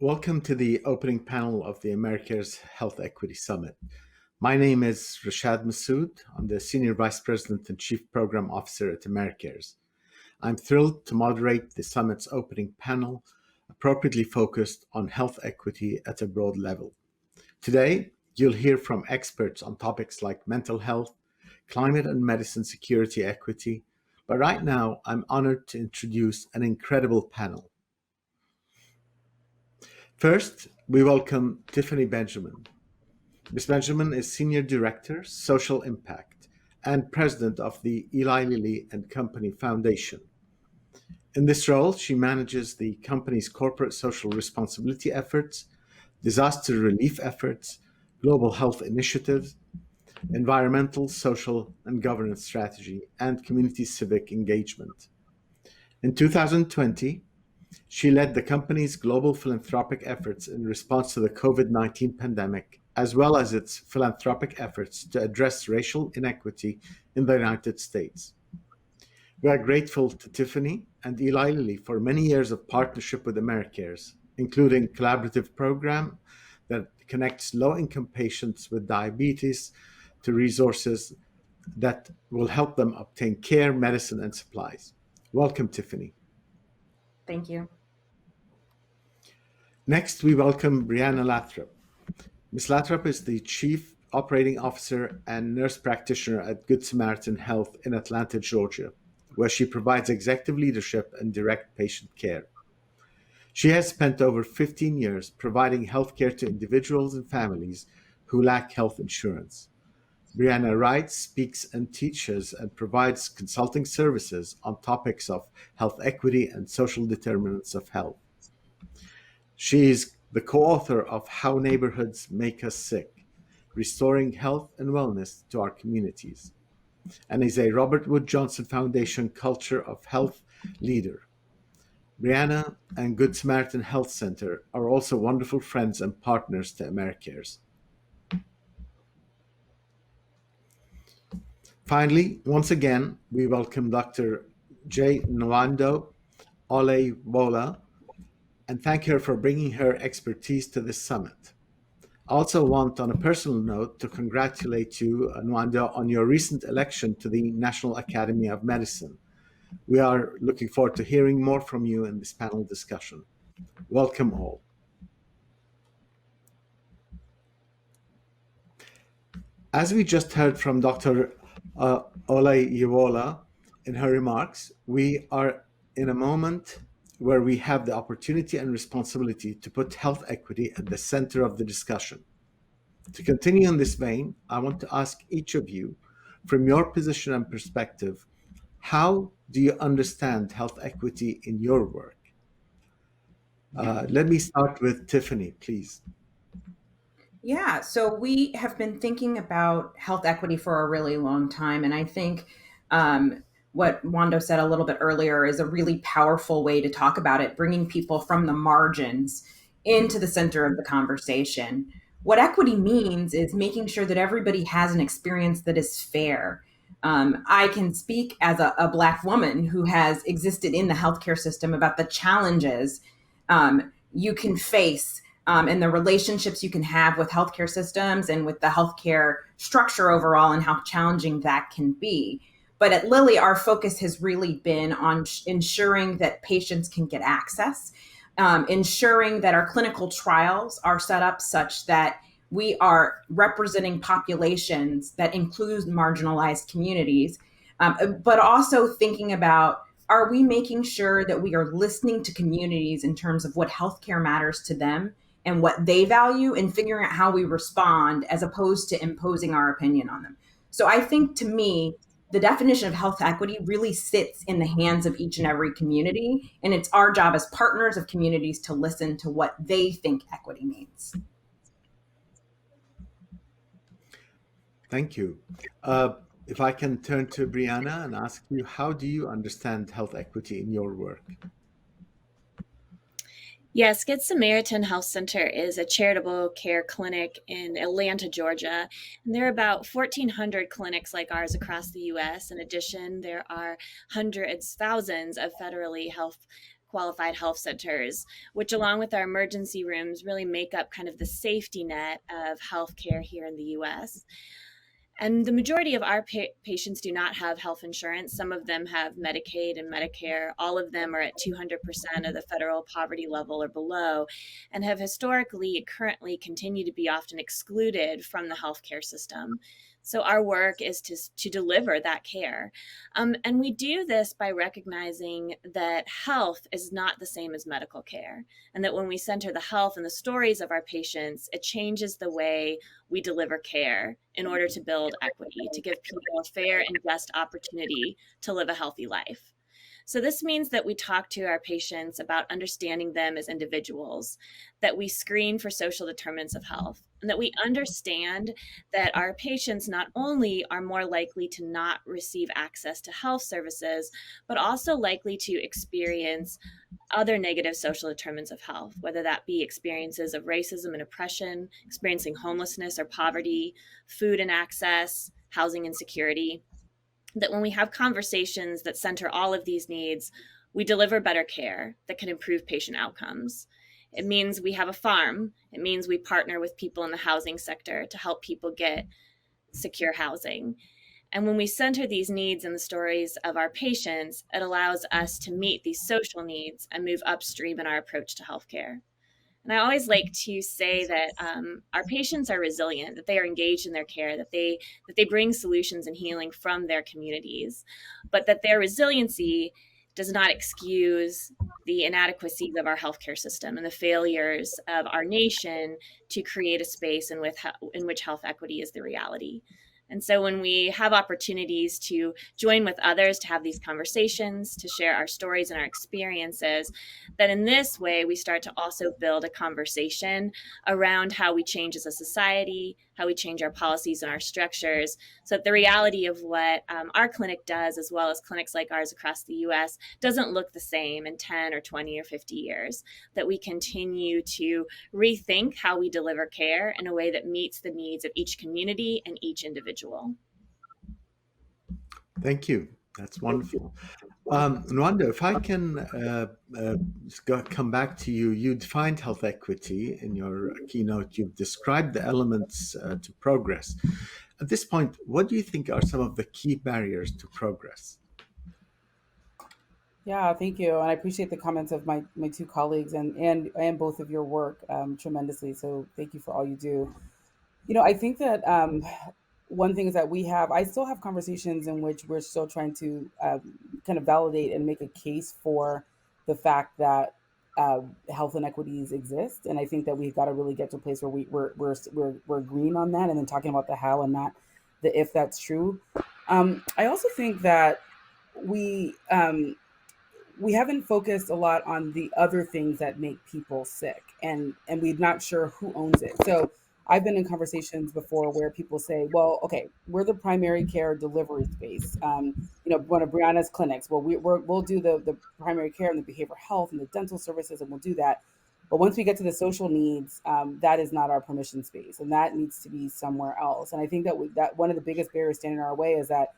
Welcome to the opening panel of the AmeriCares Health Equity Summit. My name is Rashad Massoud. I'm the Senior Vice President and Chief Program Officer at AmeriCares. I'm thrilled to moderate the summit's opening panel, appropriately focused on health equity at a broad level. Today, you'll hear from experts on topics like mental health, climate and medicine security equity, but right now I'm honored to introduce an incredible panel. First, we welcome Tiffany Benjamin. Ms. Benjamin is Senior Director, Social Impact, and President of the Eli Lilly and Company Foundation. In this role, she manages the company's corporate social responsibility efforts, disaster relief efforts, global health initiatives, environmental, social, and governance strategy, and community civic engagement. In 2020, she led the company's global philanthropic efforts in response to the COVID-19 pandemic, as well as its philanthropic efforts to address racial inequity in the United States. We are grateful to Tiffany and Eli Lilly for many years of partnership with AmeriCares, including a collaborative program that connects low-income patients with diabetes to resources that will help them obtain care, medicine, and supplies. Welcome, Tiffany. Thank you. Next, we welcome Brianna Lathrop. Ms. Lathrop is the Chief Operating Officer and Nurse Practitioner at Good Samaritan Health in Atlanta, Georgia, where she provides executive leadership and direct patient care. She has spent over 15 years providing healthcare to individuals and families who lack health insurance. Brianna writes, speaks, and teaches and provides consulting services on topics of health equity and social determinants of health. She is the co-author of How Neighborhoods Make Us Sick, Restoring Health and Wellness to Our Communities, and is a Robert Wood Johnson Foundation Culture of Health leader. Brianna and Good Samaritan Health Center are also wonderful friends and partners to AmeriCares. Finally, once again, we welcome Dr. J. Nwando Olaiwola and thank her for bringing her expertise to this summit. I also want, on a personal note, to congratulate you, Nwando, on your recent election to the National Academy of Medicine. We are looking forward to hearing more from you in this panel discussion. Welcome all. As we just heard from Dr. Olaiwola in her remarks, we are in a moment where we have the opportunity and responsibility to put health equity at the center of the discussion. To continue in this vein, I want to ask each of you, from your position and perspective, how do you understand health equity in your work? Let me start with Tiffany, please. Yeah, so we have been thinking about health equity for a really long time. And I think what Wando said a little bit earlier is a really powerful way to talk about it, bringing people from the margins into the center of the conversation. What equity means is making sure that everybody has an experience that is fair. I can speak as a Black woman who has existed in the healthcare system about the challenges you can face and the relationships you can have with healthcare systems and with the healthcare structure overall and how challenging that can be. But at Lilly, our focus has really been on ensuring that patients can get access, ensuring that our clinical trials are set up such that we are representing populations that include marginalized communities, but also thinking about, are we making sure that we are listening to communities in terms of what healthcare matters to them and what they value, and figuring out how we respond as opposed to imposing our opinion on them. So I think, to me, the definition of health equity really sits in the hands of each and every community. And it's our job as partners of communities to listen to what they think equity means. Thank you. If I can turn to Brianna and ask you, how do you understand health equity in your work? Yes, Good Samaritan Health Center is a charitable care clinic in Atlanta, Georgia. And there are about 1,400 clinics like ours across the U.S. In addition, there are hundreds, thousands of federally health qualified health centers, which, along with our emergency rooms, really make up kind of the safety net of healthcare here in the US. And the majority of our patients do not have health insurance. Some of them have Medicaid and Medicare. All of them are at 200% of the federal poverty level or below, and have historically, currently continue to be often excluded from the healthcare system. So our work is to deliver that care. And we do this by recognizing that health is not the same as medical care, and that when we center the health and the stories of our patients, it changes the way we deliver care in order to build equity, to give people a fair and just opportunity to live a healthy life. So this means that we talk to our patients about understanding them as individuals, that we screen for social determinants of health, and that we understand that our patients not only are more likely to not receive access to health services, but also likely to experience other negative social determinants of health, whether that be experiences of racism and oppression, experiencing homelessness or poverty, food inaccess, housing insecurity. That when we have conversations that center all of these needs, we deliver better care that can improve patient outcomes. It means we have a farm. It means we partner with people in the housing sector to help people get secure housing. And when we center these needs in the stories of our patients, it allows us to meet these social needs and move upstream in our approach to healthcare. And I always like to say that our patients are resilient, that they are engaged in their care, that they bring solutions and healing from their communities, but that their resiliency does not excuse the inadequacies of our healthcare system and the failures of our nation to create a space in which health equity is the reality. And so when we have opportunities to join with others, to have these conversations, to share our stories and our experiences, that in this way, we start to also build a conversation around how we change as a society, how we change our policies and our structures, so that the reality of what our clinic does, as well as clinics like ours across the US, doesn't look the same in 10 or 20 or 50 years, that we continue to rethink how we deliver care in a way that meets the needs of each community and each individual. Thank you. That's wonderful. Nwando, if I can come back to you, you defined health equity in your keynote. You've described the elements to progress. At this point, what do you think are some of the key barriers to progress? Yeah, thank you. And I appreciate the comments of my two colleagues and both of your work tremendously. So thank you for all you do. I think that one thing is that I still have conversations in which we're still trying to kind of validate and make a case for the fact that health inequities exist. And I think that we've got to really get to a place where we're agreeing on that and then talking about the how and not the if that's true. I also think that we we haven't focused a lot on the other things that make people sick, and we're not sure who owns it. So I've been in conversations before where people say, well, okay, we're the primary care delivery space. One of Brianna's clinics, well, we'll do the primary care and the behavioral health and the dental services, and we'll do that. But once we get to the social needs, that is not our permission space, and that needs to be somewhere else. And I think that one of the biggest barriers standing in our way is that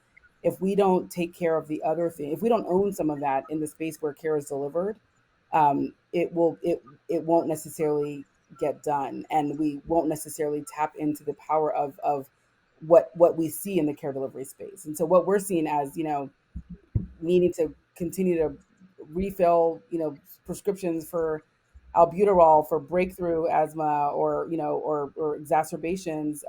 if we don't take care of the other thing, if we don't own some of that in the space where care is delivered, it won't necessarily get done, and we won't necessarily tap into the power of what we see in the care delivery space. And so what we're seeing as needing to continue to refill prescriptions for albuterol for breakthrough asthma or exacerbations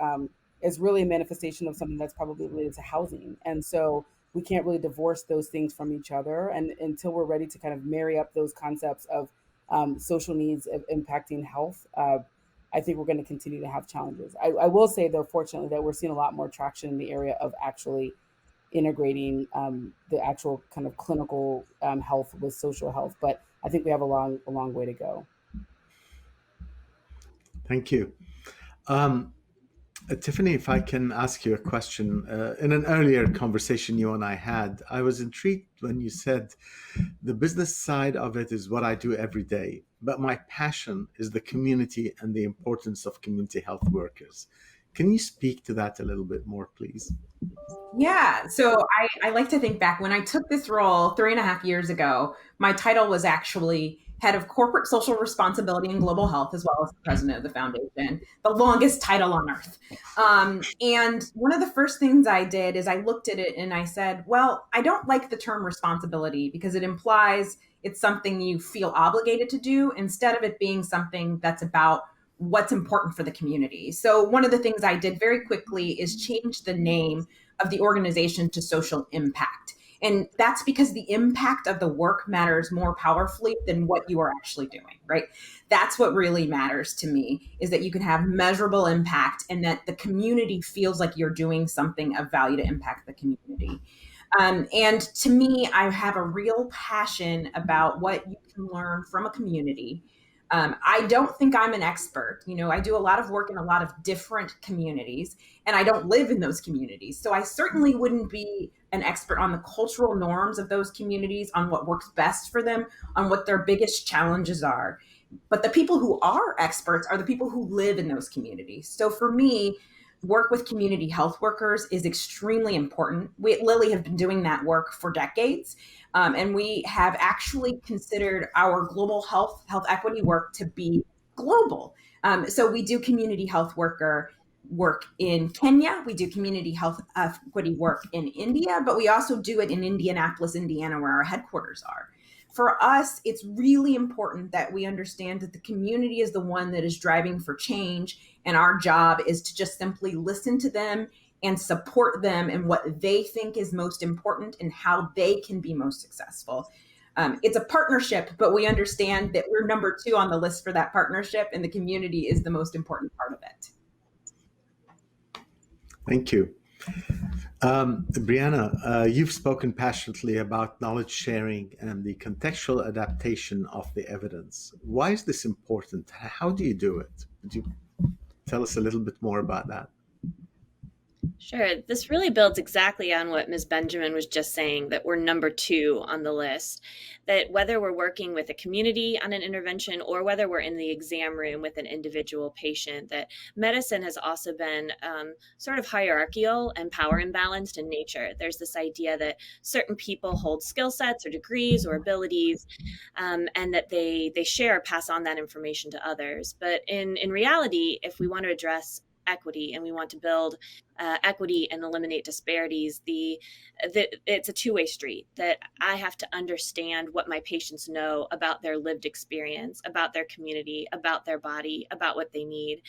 is really a manifestation of something that's probably related to housing. And so we can't really divorce those things from each other, and until we're ready to kind of marry up those concepts of social needs of impacting health, I think we're going to continue to have challenges. I will say, though, fortunately, that we're seeing a lot more traction in the area of actually integrating the actual kind of clinical health with social health. But I think we have a long way to go. Thank you. Tiffany, if I can ask you a question. In an earlier conversation you and I had, I was intrigued when you said the business side of it is what I do every day, but my passion is the community and the importance of community health workers. Can you speak to that a little bit more, please? Yeah. So I like to think back when I took this role 3.5 years ago, my title was actually head of corporate social responsibility and global health, as well as the president of the foundation, the longest title on earth. And one of the first things I did is I looked at it and I said, well, I don't like the term responsibility because it implies it's something you feel obligated to do instead of it being something that's about what's important for the community. So one of the things I did very quickly is change the name of the organization to social impact. And that's because the impact of the work matters more powerfully than what you are actually doing, right? That's what really matters to me is that you can have measurable impact and that the community feels like you're doing something of value to impact the community. And to me, I have a real passion about what you can learn from a community. I don't think I'm an expert. I do a lot of work in a lot of different communities, and I don't live in those communities. So I certainly wouldn't be an expert on the cultural norms of those communities, on what works best for them, on what their biggest challenges are. But the people who are experts are the people who live in those communities. So for me, work with community health workers is extremely important. We at Lilly have been doing that work for decades. And we have actually considered our global health equity work to be global. So we do community health worker work in Kenya. We do community health equity work in India, but we also do it in Indianapolis, Indiana, where our headquarters are. For us, it's really important that we understand that the community is the one that is driving for change, and our job is to just simply listen to them and support them in what they think is most important and how they can be most successful. It's a partnership, but we understand that we're number 2 on the list for that partnership, and the community is the most important part of it. Thank you. Brianna, you've spoken passionately about knowledge sharing and the contextual adaptation of the evidence. Why is this important? How do you do it? Would you tell us a little bit more about that? Sure. This really builds exactly on what Ms. Benjamin was just saying, that we're number 2 on the list. That whether we're working with a community on an intervention or whether we're in the exam room with an individual patient, that medicine has also been sort of hierarchical and power imbalanced in nature. There's this idea that certain people hold skill sets or degrees or abilities, and that they share or pass on that information to others. But in reality, if we want to address equity and we want to build equity and eliminate disparities, it's a two-way street, that I have to understand what my patients know about their lived experience, about their community, about their body, about what they need.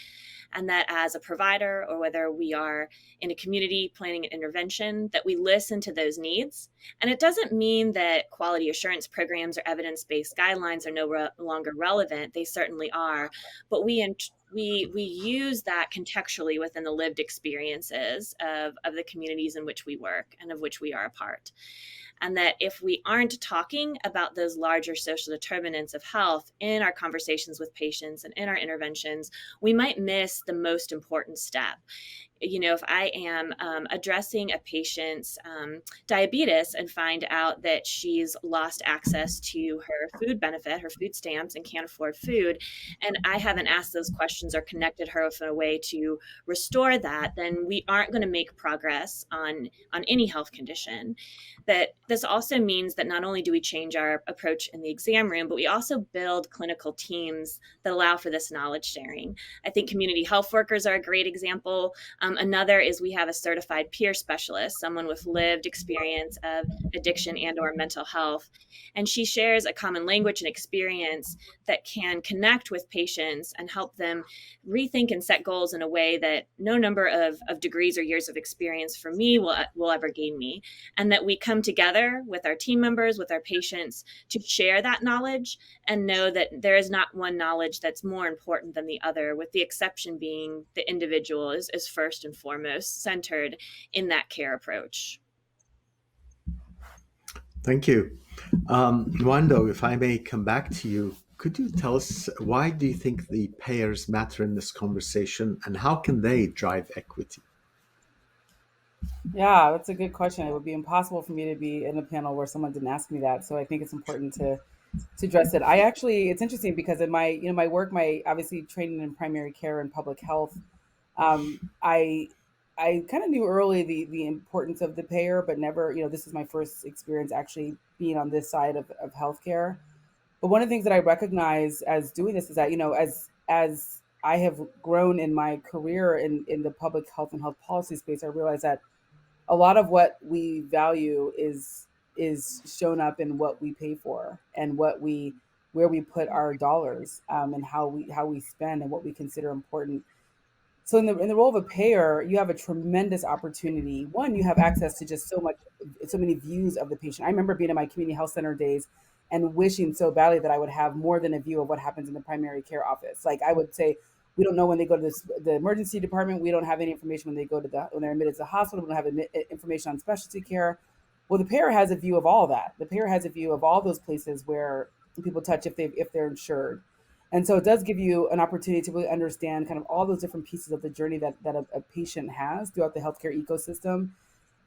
And that as a provider, or whether we are in a community planning an intervention, that we listen to those needs. And it doesn't mean that quality assurance programs or evidence-based guidelines are no longer relevant. They certainly are. But we use that contextually within the lived experiences of the communities in which we work and of which we are a part. And that if we aren't talking about those larger social determinants of health in our conversations with patients and in our interventions, we might miss the most important step. If I am addressing a patient's diabetes and find out that she's lost access to her food benefit, her food stamps, and can't afford food, and I haven't asked those questions or connected her with a way to restore that, then we aren't going to make progress on any health condition. That this also means that not only do we change our approach in the exam room, but we also build clinical teams that allow for this knowledge sharing. I think community health workers are a great example. Another is we have a certified peer specialist, someone with lived experience of addiction and or mental health. And she shares a common language and experience that can connect with patients and help them rethink and set goals in a way that no number of degrees or years of experience for me will ever gain me. And that we come together with our team members, with our patients, to share that knowledge and know that there is not one knowledge that's more important than the other, with the exception being the individual is first and foremost centered in that care approach. Thank you. Wando, if I may come back to you, could you tell us, why do you think the payers matter in this conversation, and how can they drive equity? Yeah, that's a good question. It would be impossible for me to be in a panel where someone didn't ask me that. So I think it's important to address it. It's interesting because in my work, my obviously training in primary care and public health, I kind of knew early the importance of the payer, but never, this is my first experience actually being on this side of healthcare. But one of the things that I recognize as doing this is that, as I have grown in my career in the public health and health policy space, I realize that a lot of what we value is shown up in what we pay for and where we put our dollars, and how we spend and what we consider important. So in the role of a payer, you have a tremendous opportunity. One, you have access to just so many views of the patient. I remember being in my community health center days and wishing so badly that I would have more than a view of what happens in the primary care office. Like I would say, we don't know when they go to the emergency department. We don't have any information when they go to when they're admitted to the hospital. We don't have information on specialty care. Well, the payer has a view of all that. The payer has a view of all those places where people touch if they're insured. And so it does give you an opportunity to really understand kind of all those different pieces of the journey that a patient has throughout the healthcare ecosystem,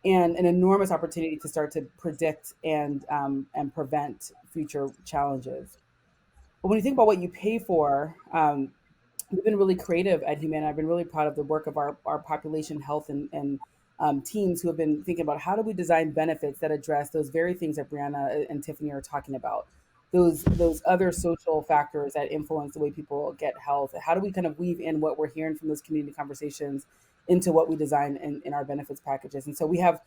and an enormous opportunity to start to predict and prevent future challenges. But when you think about what you pay for, we've been really creative at Humana. I've been really proud of the work of our population health and teams who have been thinking about how do we design benefits that address those very things that Brianna and Tiffany are talking about. Those other social factors that influence the way people get health. How do we kind of weave in what we're hearing from those community conversations into what we design in our benefits packages? And so we have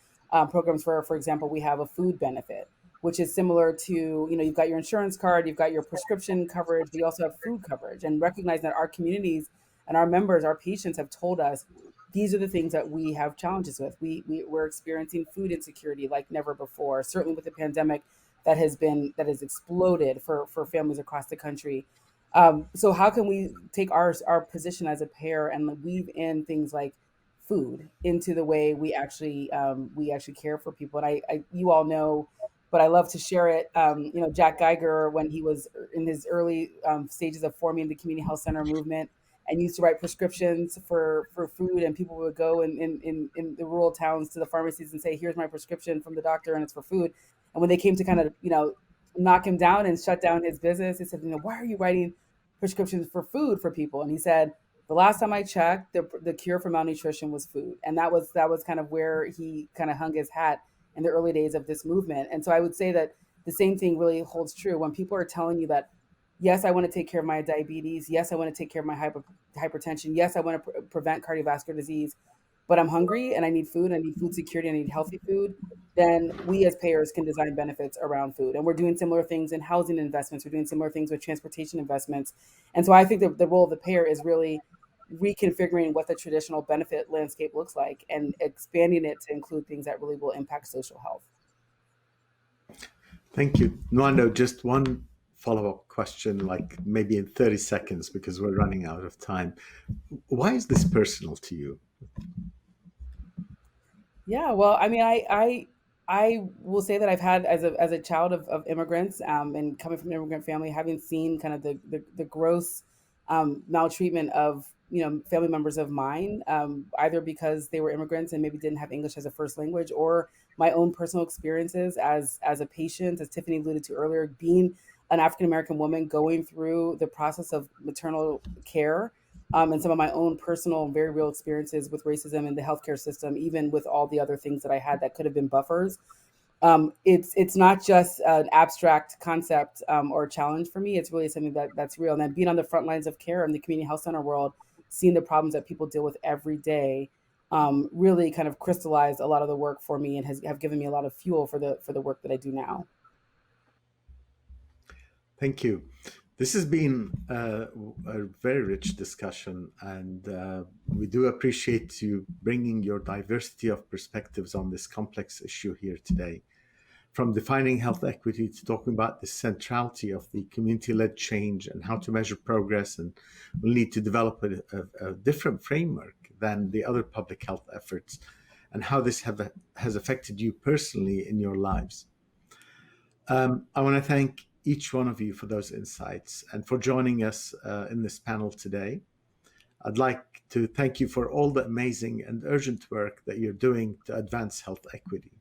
programs for example, we have a food benefit, which is similar to, you've got your insurance card, you've got your prescription coverage, but you also have food coverage, and recognize that our communities and our members, our patients have told us these are the things that we have challenges with. We're experiencing food insecurity like never before, certainly with the pandemic that has exploded for families across the country. So how can we take our position as a payer and weave in things like food into the way we actually care for people? And I you all know, but I love to share it. Jack Geiger, when he was in his early stages of forming the community health center movement, and used to write prescriptions for food, and people would go in the rural towns to the pharmacies and say, "Here's my prescription from the doctor, and it's for food." And when they came to kind of knock him down and shut down his business, they said, "Why are you writing prescriptions for food for people?" And he said, "The last time I checked, the cure for malnutrition was food," and that was kind of where he kind of hung his hat in the early days of this movement. And so I would say that the same thing really holds true when people are telling you that, yes, I want to take care of my diabetes. Yes, I want to take care of my hypertension. Yes, I want to prevent cardiovascular disease, but I'm hungry and I need food. I need food security. I need healthy food. Then we as payers can design benefits around food. And we're doing similar things in housing investments. We're doing similar things with transportation investments. And so I think that the role of the payer is really reconfiguring what the traditional benefit landscape looks like and expanding it to include things that really will impact social health. Thank you. Nwando, just one follow-up question, like maybe in 30 seconds, because we're running out of time. Why is this personal to you? Yeah, well, I mean, I will say that I've had as a child of immigrants, and coming from an immigrant family, having seen kind of the gross maltreatment of family members of mine, either because they were immigrants and maybe didn't have English as a first language, or my own personal experiences as a patient, as Tiffany alluded to earlier, being an African American woman going through the process of maternal care, and some of my own personal and very real experiences with racism in the healthcare system, even with all the other things that I had that could have been buffers. It's not just an abstract concept, or challenge for me. It's really something that's real. And then being on the front lines of care in the community health center world, seeing the problems that people deal with every day, really kind of crystallized a lot of the work for me and have given me a lot of fuel for the work that I do now. Thank you. This has been a very rich discussion, and we do appreciate you bringing your diversity of perspectives on this complex issue here today. From defining health equity to talking about the centrality of the community-led change and how to measure progress, and we'll need to develop a different framework than the other public health efforts, and how this has affected you personally in your lives. I want to thank each one of you for those insights and for joining us in this panel today. I'd like to thank you for all the amazing and urgent work that you're doing to advance health equity.